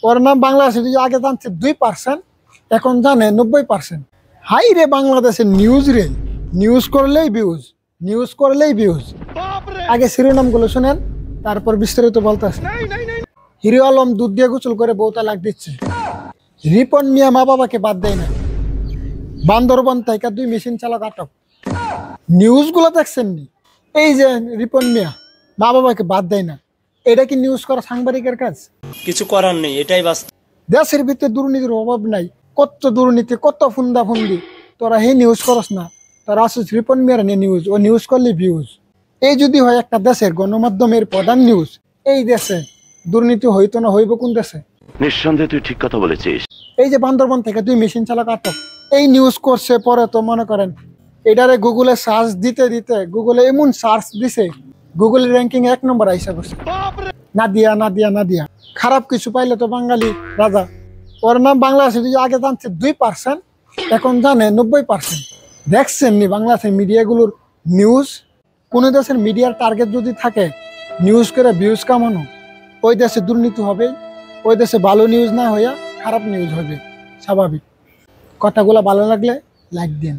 ওর নাম বাংলাদেশে আগে জানছে 2%, এখন জানে 90%। হাই রে বাংলাদেশের নিউজ রে, নিউজ করলেই ভিউজ, নিউজ করলেই ভিউজ। আগে শিরোনামগুলো শুনেন, তারপর বিস্তারিত বলতেছে। হিরো আলম দুধ দিয়ে গোসল করে বউ তালাক দিচ্ছে। রিপন মিয়া মা বাবাকে বাদ দেয় না। বান্দরবন থেকে 2 মেশিন চালক আটক। নিউজগুলো দেখছেন নি? এই যে রিপন মিয়া মা বাবাকে বাদ দেয় না, এটা কি নিউজ করা সাংবাদিকের কাজ? কিছু করার নেই, এটাই বাস্তব। দেশের ভিতরে দুর্নীতির অভাব নাই, কত দুর্নীতি, কত ফুন্দা ফুন্দি, তোরা হে নিউজ করস না। তোরা আসিস রিপন মিয়ার নিয়ে নিউজ, ও নিউজ করলে ভিউজ। এই যদি হয় একটা দেশের গণমাধ্যমের প্রধান নিউজ, এই দেশে দুর্নীতি হইতো না, হইব কোন দেশে? নিঃসন্দেহে তুই ঠিক কথা বলেছিস। এই যে বান্দরবন থেকে 2 মেশিন চালক আটক, এই নিউজ করছে। পরে তো মনে করেন এটারে গুগলে সার্চ দিতে দিতে গুগলে এমন সার্চ দিছে, গুগল র্যাঙ্কিং 1 নম্বর আইসা করছে। নাদিয়া নাদিয়া নাদিয়া, খারাপ কিছু পাইলে তো বাঙালি রাজা। ওর নাম বাংলাদেশে আগে জানছে 2%, এখন জানে 90%। দেখছেন নি বাংলাদেশের মিডিয়াগুলোর নিউজ? কোন দেশের মিডিয়ার টার্গেট যদি থাকে নিউজ করে ভিউজ কামানো, ওই দেশে দুর্নীতি হবে, ওই দেশে ভালো নিউজ না হইয়া খারাপ নিউজ হবে, স্বাভাবিক। কথাগুলো ভালো লাগলে লাইক দিন।